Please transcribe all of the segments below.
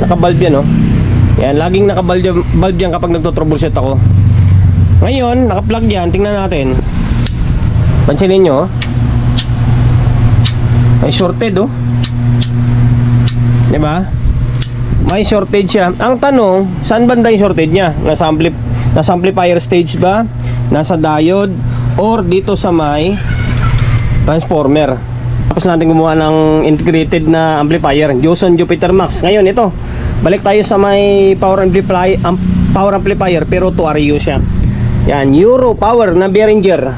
naka-valve yan, oh. Yan, laging naka-valve yan kapag nagto-troubleshoot ako. Ngayon, naka-plug yan, tingnan natin. Pansinin nyo, oh. May shorted, oh. Diba? May shorted siya. Ang tanong, saan banda yung shorted niya? Nasa amplifier stage ba? Nasa diode? Or dito sa may transformer? Tapos natin gumawa ng integrated na amplifier, Joson Jupiter Max. Ngayon ito, balik tayo sa may power amplifier pero 2RU siya. Yan, Euro Power na Behringer.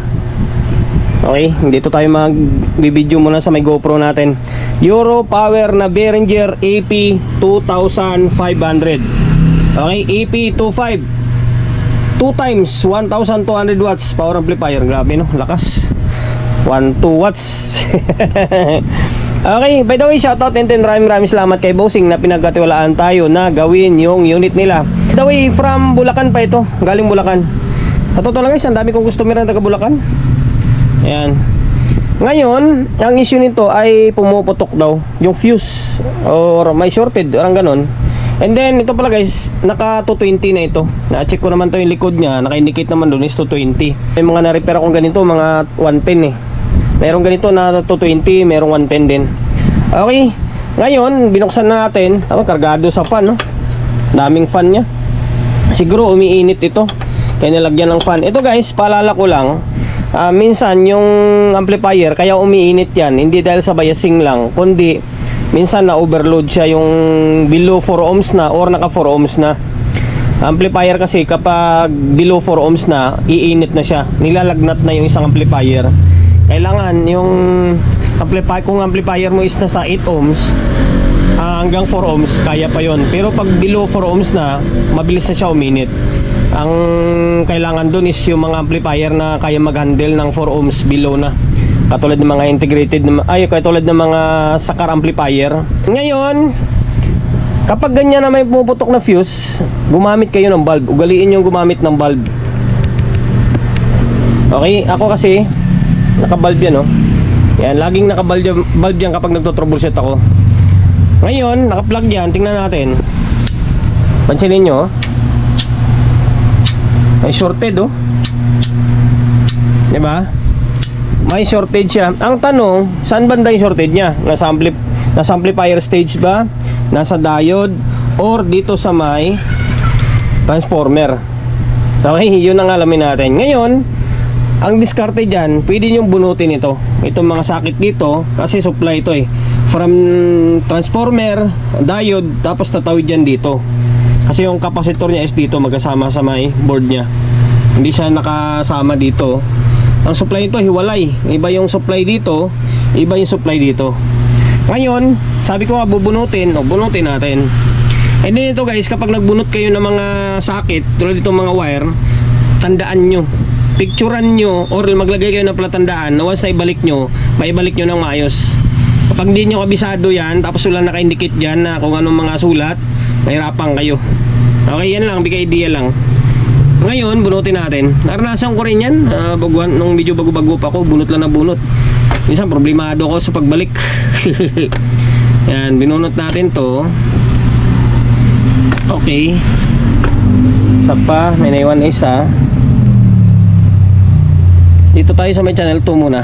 Okay, dito tayo mag-video muna sa may GoPro natin. Euro Power na Behringer AP2500. Okay, AP25 2 times 1200 watts power amplifier. Grabe, no, lakas. 1-2 watts. Okay, by the way, shoutout and maraming salamat kay Bossing na pinagkatiwalaan tayo na gawin yung unit nila. By the way, from Bulacan pa ito, galing Bulacan. Sa totoo lang guys, ang dami kong customer na taga Bulacan. Ayan. Ngayon, ang issue nito ay pumuputok daw yung fuse or may shorted, orang ganon. And then, ito pala guys, naka 220 na ito. Na-check ko naman to yung likod niya, naka-indicate naman doon is 220. May mga na-repair akong ganito, mga 110 eh. Merong ganito na 220, merong 110 din. Okay, ngayon, binuksan na natin. Kargado sa fan, no? Daming fan niya. Siguro umiinit ito, kaya nilagyan ng fan. Ito guys, paalala ko lang, minsan yung amplifier kaya umiinit yan, hindi dahil sa biasing lang, kundi minsan na overload siya, yung below 4 ohms na or naka 4 ohms na amplifier. Kasi kapag below 4 ohms na, iinit na siya, nilalagnat na yung isang amplifier. Kailangan yung amplifier, kung amplifier mo is nasa 8 ohms hanggang 4 ohms, kaya pa yon. Pero pag below 4 ohms na, mabilis na siya uminit. Ang kailangan dun is yung mga amplifier na kaya mag-handle ng 4 ohms below na, katulad ng mga integrated katulad ng mga sakar amplifier. Ngayon, kapag ganyan na may pumuputok na fuse, gumamit kayo ng bulb. Ugaliin yung gumamit ng bulb. Okay, ako kasi naka-bulb yan, oh. Yan, laging naka-bulb yan kapag nagto-troubleshoot ako. Ngayon, naka-plug yan, tingnan natin. Pansinin nyo, oh. May shorted, oh. Diba? May shorted siya. Ang tanong, saan banda yung shorted niya? Nasa amplifier stage ba? Nasa diode? Or dito sa may transformer? Okay, yun ang alamin natin. Ngayon, ang diskarte dyan, pwede nyo bunutin ito. Itong mga sakit dito, kasi supply ito eh. From transformer, diode, tapos tatawid dyan dito. Kasi yung capacitor niya is dito, magkasama sa may board niya. Hindi siya nakasama dito. Ang supply nito hiwalay. Iba yung supply dito, iba yung supply dito. Ngayon, sabi ko nga bubunutin, o bunutin natin. And then ito guys, kapag nagbunot kayo ng mga sakit, tulad itong mga wire, tandaan nyo, picturean nyo, or maglagay kayo ng palatandaan na once na ibalik nyo, maibalik nyo ng maayos. Kapag hindi nyo kabisado yan, tapos wala naka-indicate dyan na kung anong mga sulat, mahirapan kayo. Okay, yan lang, bigay idea lang. Ngayon, bunutin natin. Naranasan ko rin yan, nung medyo bago-bago pa ako, bunot lang na bunot. Minsan problemado ako sa pagbalik. Yan, binunot natin to. Okay, isa pa, may naiwan isa. Dito tayo sa may channel 2 muna.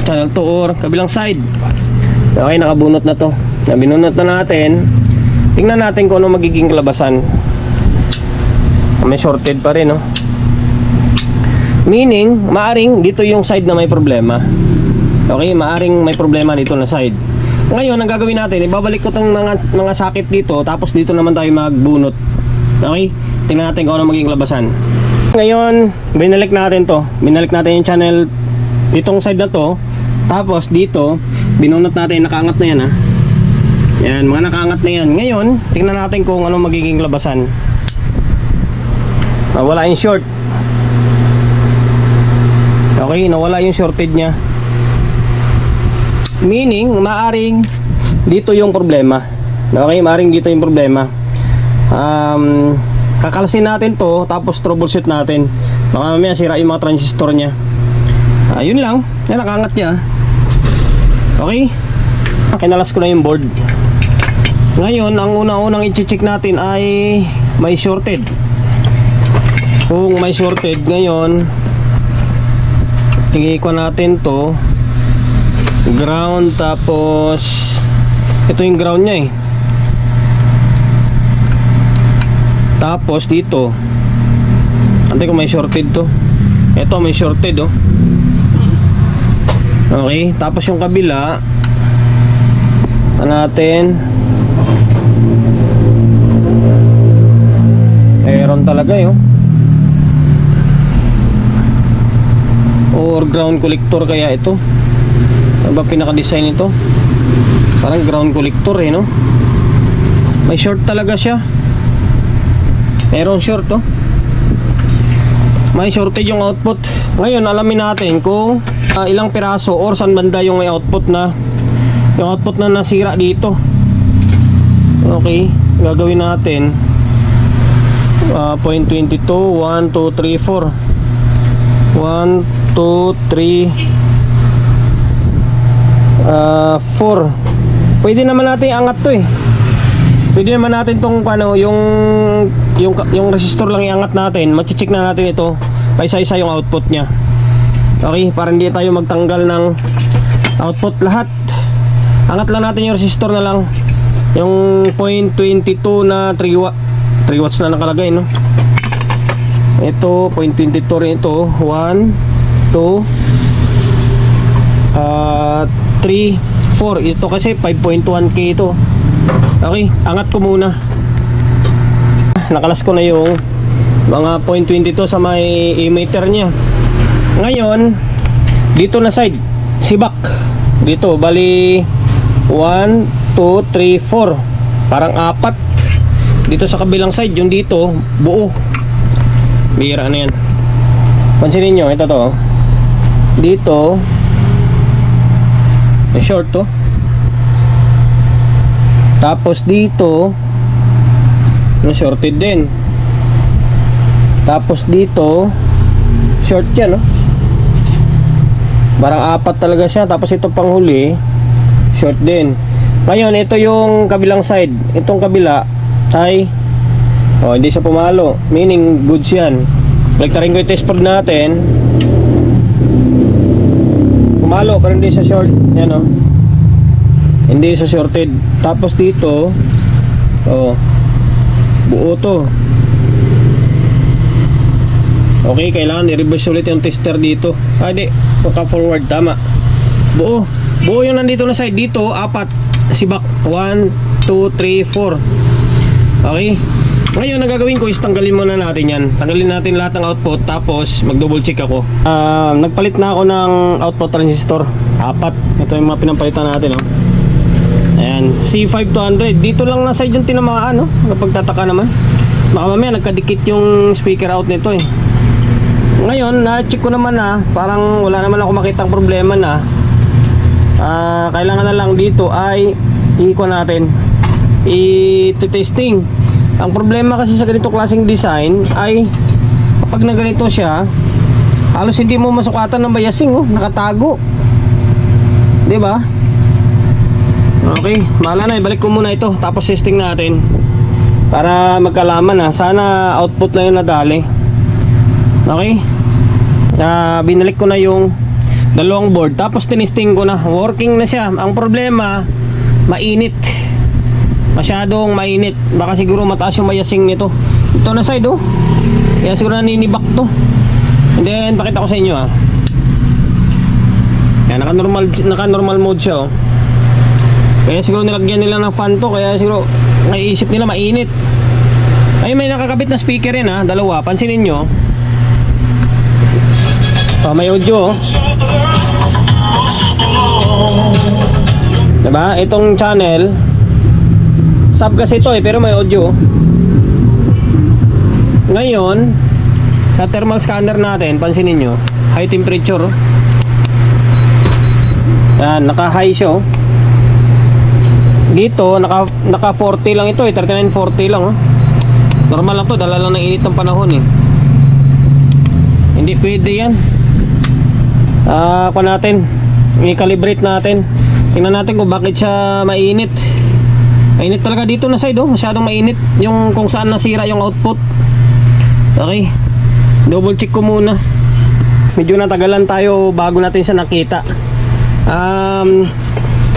Channel 2 or kabilang side. Okay, nakabunot na to. Binunot na natin. Tingnan natin kung ano magiging kalabasan. May shorted pa rin, no? Meaning, maaring dito yung side na may problema. Okay, maaring may problema dito na side. Ngayon, ang gagawin natin, ibabalik ko itong mga sakit dito, tapos dito naman tayo magbunot. Okay? Tingnan natin kung ano magiging kalabasan. Ngayon, binalik natin to. Binalik natin yung channel ditong side na to. Tapos dito, binunot natin, nakaangat na yan, ha. Yan, mga nakaangat na yan. Ngayon, tingnan natin kung ano magiging labasan. Nawala yung short. Okay, nawala yung shorted nya. Meaning, maaring dito yung problema. Okay, maaring dito yung problema. Kakalasin natin to, tapos troubleshoot natin. Baka mamaya sira yung mga transistor nya. Yun lang, yan, nakaangat nya. Okay, kinalas ko na yung board. Ngayon, ang una-unang i-check natin ay may shorted. Kung may shorted ngayon, tingin natin to ground, tapos ito yung ground nya eh. Tapos dito, antay kung may shorted to. Ito may shorted oh. Okay, tapos yung kabila natin, meron talaga yun. Or ground collector kaya ito. Ano ba pinaka-design ito? Parang ground collector eh, no? May short talaga siya. Meron short oh. May shortage yung output. Ngayon alamin natin kung ilang piraso or saan banda yung may output na, yung output na nasira dito. Okay, gagawin natin 0.22, 1, 2, 3, 4 1, 2, 3 4. Pwede naman natin angat to eh. Pwede naman natin tong ano, yung resistor lang iangat natin. Mache-check na natin ito. Paisa-isa yung output niya. Okay, para hindi tayo magtanggal ng output lahat. Angat lang natin yung resistor na lang. Yung 0.22 na 3 watts na nakalagay, no? Ito 0.22 rin ito. 1, 2 3, 4. Ito kasi 5.1K ito. Okay, angat ko muna. Nakalas ko na yung mga 0.22 sa may emitter nya. Ngayon, dito na side, sibak. Dito, bali 1, 2, 3, 4. Parang 4. Dito sa kabilang side, yung dito, buo. Bihira na yan. Pansinin nyo, ito to. Dito, may short to. Tapos dito shorted din. Tapos dito short yan, no? Parang 4 talaga siya. Tapos ito pang huli short din. Ngayon ito yung kabilang side. Itong kabila ay hindi siya pumalo, meaning goods yan. Baliktarin ko yung test probe natin. Pumalo pero hindi siya short. Yan o, hindi siya shorted. Tapos dito buo to. Okay, kailangan i-reverse ulit yung tester dito. Di, pagka-forward, tama. Buo yung nandito na side. Dito, 4 sibak. 1, 2, 3, 4. Okay. Ngayon, nagagawin ko is tanggalin muna natin yan. Tanggalin natin lahat ng output. Tapos, mag-double check ako. Nagpalit na ako ng output transistor. 4. Ito yung mga pinapalitan natin, oh. Ayan, C5200. Dito lang na side yung tinamaan, no? Napagtataka naman. Baka mamaya nagkadikit yung speaker out nito eh. Ngayon, na-check ko naman na parang wala naman ako makitang problema na. Kailangan na lang dito ay i-ikuan natin, i-testing. Ang problema kasi sa ganito klaseng design ay kapag na ganito siya, halos hindi mo masukatan ng biasing, oh. Nakatago, diba? Okay, bahala na, ibalik ko muna ito. Tapos testing natin para magkalaman na. Sana output na yung nadali. Okay, binalik ko na yung dalawang board. Tapos tinisting ko na, working na siya. Ang problema, mainit. Masyadong mainit. Baka siguro mataas yung mayasing nito. Ito na side, oh. Kaya siguro naninibak to. And then, pakita ko sa inyo, Kaya naka-normal mode siya, oh. Kaya siguro nilagyan nila ng fan to. Kaya siguro naiisip nila mainit. Ay, may nakakabit na speaker rin, dalawa. Pansinin nyo. May audio, diba? Itong channel sub kasi ito pero may audio. Ngayon sa thermal scanner natin, pansinin nyo, high temperature. Yan, naka high siya. Dito naka 40 lang ito, 3940 lang. Normal lang to, dala lang ng init ng panahon eh. Hindi pwede yan. Kung natin i-calibrate natin, tingnan natin kung bakit siya mainit. Mainit talaga dito na side, oh. Masyadong mainit yung kung saan nasira yung output. Okay, double check ko muna. Medyo natagalan tayo bago natin siya nakita.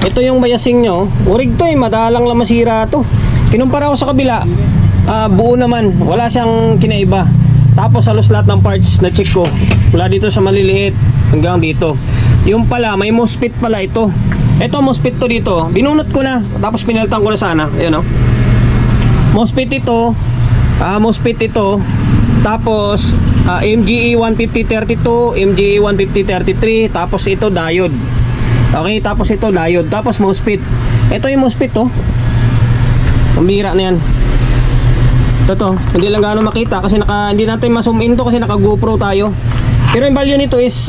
Ito yung biasing nyo. Urig to, madalang lang masira to. Kinumpara ko sa kabila, buo naman, wala siyang kinaiba. Tapos halos lahat ng parts na check ko, mula dito sa maliliit hanggang dito. Yung pala, may MOSFET pala ito. Ito MOSFET to dito. Binunot ko na, tapos pinalitan ko na sana. Ayan, oh. MOSFET ito. MOSFET ito. Tapos MGE 15032, MGE 15033. Tapos ito diode. Okay, tapos ito diode. Tapos MOSFET. Ito yung MOSFET to. Ang bira na yan. Ito, hindi lang gaano makita kasi hindi natin ma-zoom in to kasi naka GoPro tayo. Pero yung value nito is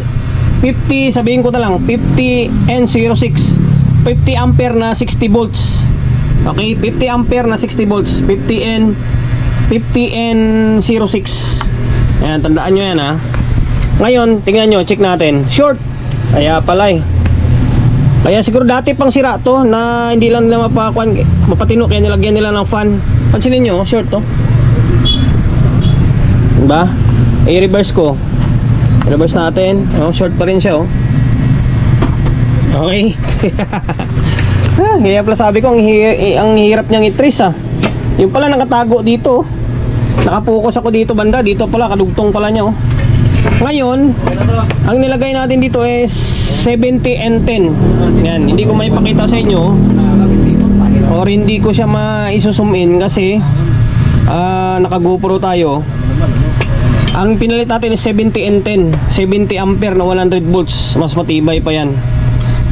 50, sabihin ko na lang 50N06, 50 ampere na 60 volts. Okay, 50 ampere na 60 volts, 50N06. Ayan, tandaan nyo yan, ha. Ngayon, tingnan nyo, check natin. Short, kaya pala eh. Kaya siguro dati pang sira to na hindi lang nila mapatino, kaya nilagyan nila ng fan. Pansinin nyo, short to. Diba? I-reverse ko. I-reverse natin. Oh, short pa rin siya, oh. Okay. Kaya pala sabi ko, ang hirap niyang i-trace, ah. Yung pala nakatago dito, oh. Nakapokus ako dito banda. Dito pala, kadugtong pala niya, oh. Ngayon, ang nilagay natin dito is 70N10. Yan, hindi ko maipakita sa inyo or hindi ko siya ma-zoom in kasi naka GoPro tayo. Ang pinalit natin is 70N10, 70 ampere na 100 volts. Mas matibay pa yan.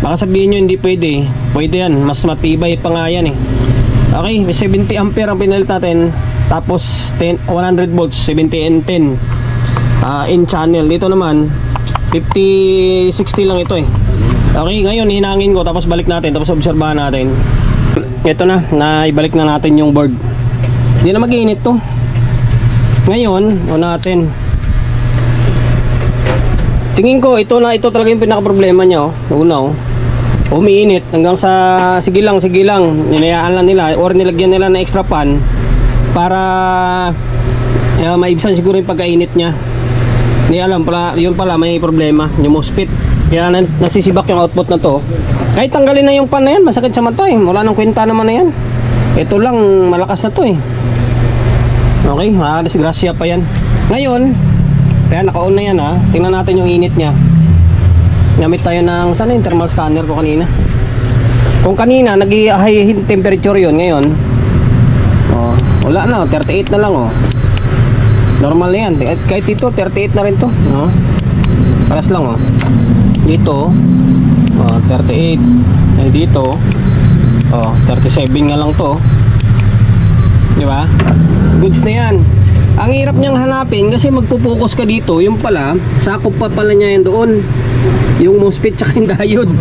Baka sabihin nyo hindi pwede. Pwede yan, mas matibay pa nga yan eh. Okay, 70 ampere ang pinalit natin. Tapos 100 volts, 70N10 in channel. Dito naman 50-60 lang ito eh. Okay, ngayon hinangin ko tapos balik natin, tapos obserbahan natin. Ito na ibalik na natin yung board. Hindi na mag-iinit to. Ngayon, natin. Tingin ko ito talaga yung pinaka problema niya, oh. Una, oh. Umiinit hanggang sa sige lang, ninayaan lang nila or nilagyan nila ng extra pan para maibsan siguro yung pagkainit niya. Hindi alam pala, yun pala may problema, yung MOSFET. Kaya nasisibak yung output na to. Kahit tanggalin na yung pan na yan, masakit sa mata eh. Wala nang kwenta naman na yan. Ito lang, malakas na to eh. Okay, disgrasya pa yan. Ngayon, kaya naka-on na yan, ha. Tingnan natin yung init niya. Gamit tayo ng, saan yung thermal scanner ko kanina? Kung kanina, nag-high temperature yun. Ngayon, wala na, 38 na lang, oh. Normal na yan. Kahit dito, 38 na rin to. Paras lang, oh. Dito, 38. Ay, dito, 37 nga lang to. Di ba? Goods na yan. Ang hirap niyang hanapin kasi magpo-focus ka dito. Yung pala, sakop pa pala niya yan doon. Yung MOSFET tsaka yung diode.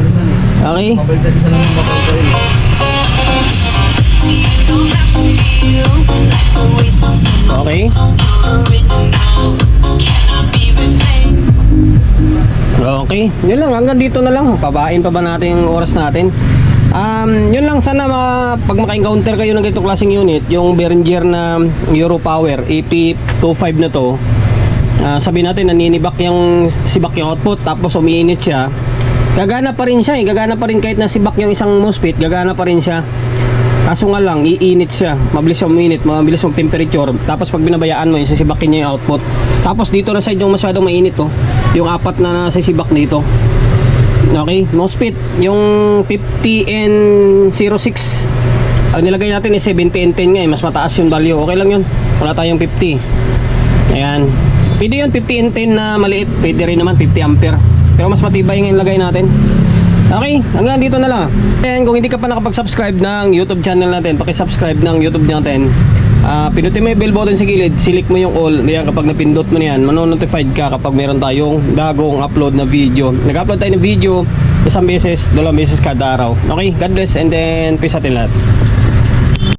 Okay? Okay? Okay, yun lang, hanggang dito na lang. Pabain pa ba natin yung oras natin? Yun lang, sana pag maka-encounter kayo ng ganitong klaseng unit, yung Behringer na Europower EP25 na to, sabihin natin naninibak yung sibak yung output tapos umiinit siya, gagana pa rin siya eh. Gagana pa rin kahit nasibak yung isang MOSFET, gagana pa rin siya. Kaso nga lang, iinit siya, mabilis yung uminit, mabilis yung temperature. Tapos pag binabayaan mo, sisibakin niya yung output. Tapos dito na side yung masyadong mainit, oh. Yung apat na nasisibak dito. Okay, MOSFET, yung 50N06, ang nilagay natin is 70N10 nga eh. Mas mataas yung value, okay lang yun. Wala tayong 50. Ayan, pwede yun 50N10 na maliit, pwede rin naman 50 ampere. Pero mas matibay yung ilagay natin. Okay, hanggang dito na lang. And kung hindi ka pa nakapag-subscribe ng YouTube channel natin, paki-subscribe ng YouTube natin. Pinutin mo yung bell button sa gilid, select mo yung all. Diyan, kapag napindot mo na yan, manonotified ka kapag meron tayong bagong upload na video. Nag-upload tayo ng video isang beses, dalawang beses kada araw. Okay, God bless and then peace atin lahat.